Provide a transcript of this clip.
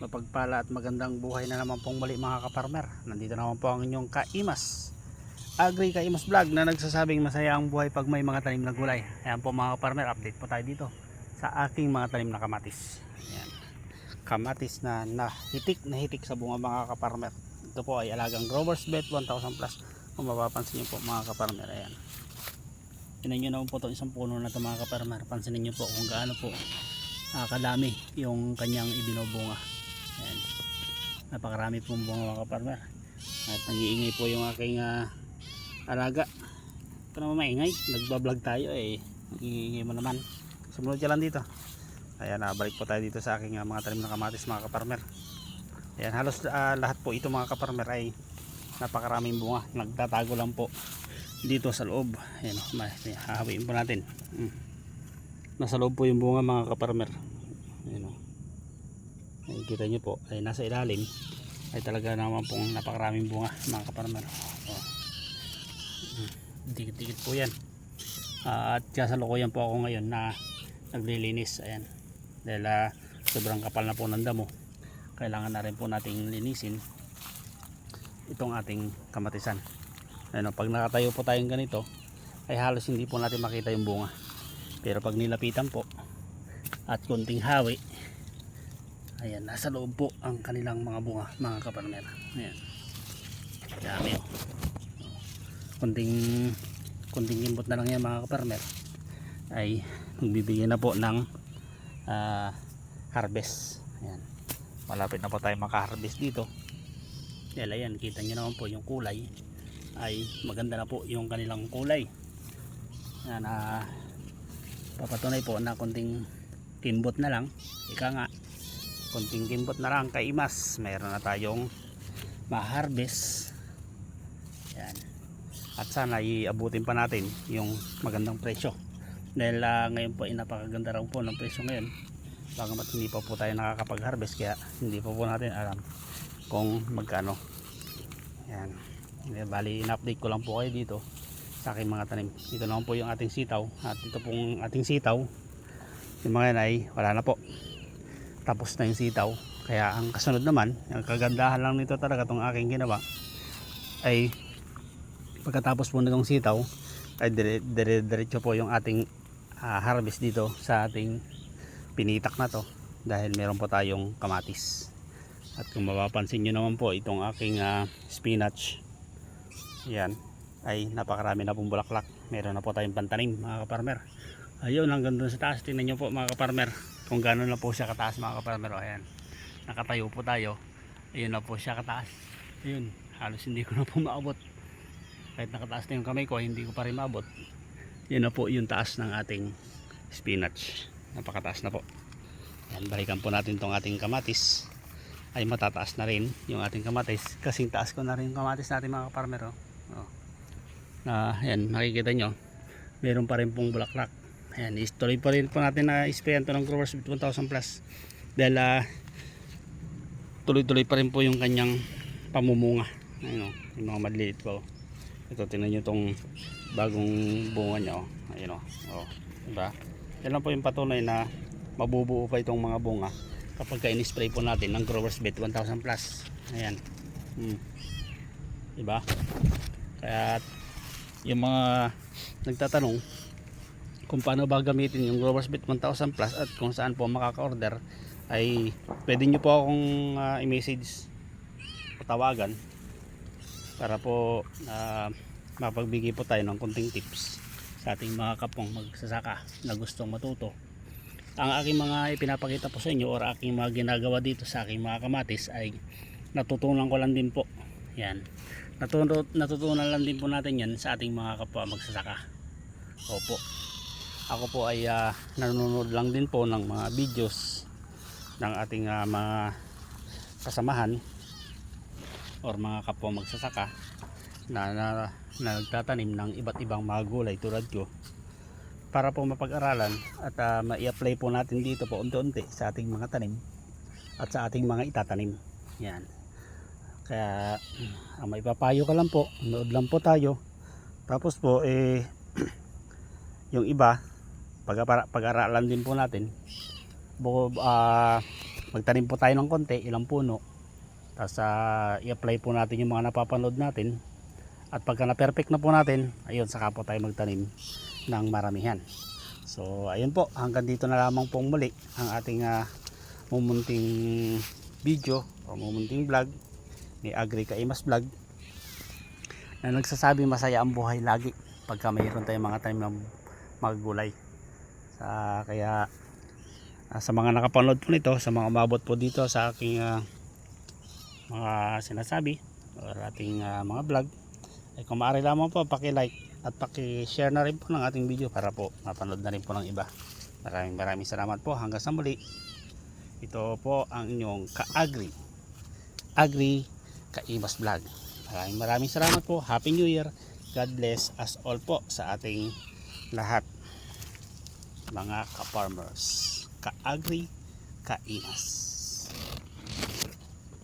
Mapagpala at magandang buhay na naman pong muli mga kaparmer. Nandito naman po ang inyong Kaimas Agri Kaimas Vlog na nagsasabing masaya ang buhay pag may mga tanim na gulay. Ayan po mga kaparmer, update po tayo dito sa aking mga tanim na kamatis. Ayan. Kamatis na hitik sa bunga mga kaparmer. Ito po ay alagang Growers Bet 1000 plus. Kung mapapansin nyo po mga kaparmer, ayan. Tinan nyo naman po itong isang puno na ito mga kaparmer. Pansinin nyo po kung gaano po kadami yung kanyang ibinubunga. Ayan. Napakarami pong bunga mga kaparmer. At nag-iingay po yung aking alaga. Ito naman maingay, nagbablog tayo nag-iingay mo naman. Sumunod ka lang dito. Ayan, balik po tayo dito sa aking mga tanim na kamatis mga kaparmer. Ayan, halos lahat po ito mga kaparmer ay napakaraming bunga. Nagtatago lang po dito sa loob. Ayan, hahawiin po natin. Nasa loob po yung bunga mga kaparmer. Ayan, nakikita nyo po ay nasa ilalim ay talaga naman pong napakaraming bunga mga kaparmer. Dikit-dikit po yan. At kasalukuyan po ako ngayon na naglilinis. Ayan, dahil sobrang kapal na po ng damo, kailangan na rin po nating linisin itong ating kamatisan. Ayan, pag nakatayo po tayong ganito ay halos hindi po natin makita yung bunga, pero pag nilapitan po at kunting hawi, ayan, nasa loob po ang kanilang mga bunga mga kaparmer. Ayan, dami kunting kimbot na lang yan mga kaparmer ay magbibigay na po ng harvest. Ayan, malapit na po tayo maka-harvest dito. Dahil ayan, kita nyo naman po yung kulay ay maganda na po yung kanilang kulay. Ayan, papatunay po na kunting kimbot na lang, ika nga, kunting kimbot na lang Kaimas, mayroon na tayong ma-harvest. Ayan, at sana iabutin pa natin yung magandang presyo dahil ngayon po ay napakaganda raw po ng presyo ngayon. Bagamat hindi pa po tayo nakakapag-harvest, kaya hindi pa po natin alam kung magkano. Ayan, bali in-update ko lang po kayo dito sa aking mga tanim. Ito naman po yung ating sitaw, at ito pong ating sitaw, yung mga yan ay wala na po, tapos na yung sitaw. Kaya ang kasunod naman, ang kagandahan lang nito talaga itong aking ginawa ay pagkatapos po nitong sitaw ay diretso po yung ating harvest dito sa ating pinitak na to, dahil meron po tayong kamatis. At kung mapapansin nyo naman po itong aking spinach, yan ay napakarami na pong bulaklak. Meron na po tayong pantanim mga kaparmer. Ayun, hanggang doon sa taas, tingnan nyo po mga kaparmer kung gano'n na po siya kataas mga kaparmer. Ayan, nakatayo po tayo, ayun na po siya kataas. Ayun, halos hindi ko na po maabot. Kahit nakataas na yung kamay ko, hindi ko pa rin maabot. Yan na po yung taas ng ating spinach, napakataas na po. Ayan, balikan po natin tong ating kamatis. Ay matataas na rin yung ating kamatis, kasing taas ko na rin yung kamatis natin mga kaparmer. Ayan, nakikita nyo, meron pa rin pong bulaklak. Ayan, tuloy pa rin po natin na sprayan to ng Growers Bet 1000 plus dahil tuloy-tuloy pa rin po yung kanyang pamumunga. Ayun, yung mga maliliit po. Ito, tingnan nyo itong bagong bunga nya. Ayun, diba? Yan lang po yung patunay na mabubuo pa itong mga bunga kapag in-spray po natin ng Growers Bet 1000 plus. Ayan, diba? Kaya yung mga nagtatanong kung paano ba gamitin yung Growers Bet 1000 plus at kung saan po makaka-order, ay pwede nyo po akong i-message o tawagan para po mapagbigay po tayo ng kunting tips sa ating mga kapwang magsasaka na gustong matuto. Ang aking mga ipinapakita po sa inyo or aking mga ginagawa dito sa aking mga kamatis ay natutunan ko lang din po. Yan, natutunan lang din po natin yan sa ating mga kapwa magsasaka. Opo, ako po ay nanonood lang din po ng mga videos ng ating mga kasamahan or mga kapwa magsasaka na nagtatanim ng iba't ibang mga gulay tulad ko, para po mapag-aralan at ma-i-apply po natin dito po unti-unti sa ating mga tanim at sa ating mga itatanim. Yan, kaya ang maipapayo ka lang po, nood lang po tayo, tapos po yung iba pag-aralan din po natin magtanim po tayo ng konti, ilang puno, tapos i-apply po natin yung mga napapanood natin, at pagka na perfect na po natin, ayun, saka po tayo magtanim ng maramihan. So ayun po, hanggang dito na lamang pong muli ang ating mumunting video o mumunting vlog ni Agri Kaimas Vlog, na nagsasabi masaya ang buhay lagi pagka mayroon tayong mga tanim ng mga gulay. Kaya sa mga nakapanood po nito, sa mga umabot po dito sa aking mga sinasabi o ating mga vlog, ay kung maaari lamang po paki-like at paki-share na rin po ng ating video para po mapanood na rin po ng iba. Maraming salamat po, hanggang sa muli. Ito po ang inyong Ka-Agri Kaimas Vlog. Maraming salamat po. Happy New Year. God bless us all po sa ating lahat, mga ka-farmers. Ka-Agri Kaimas.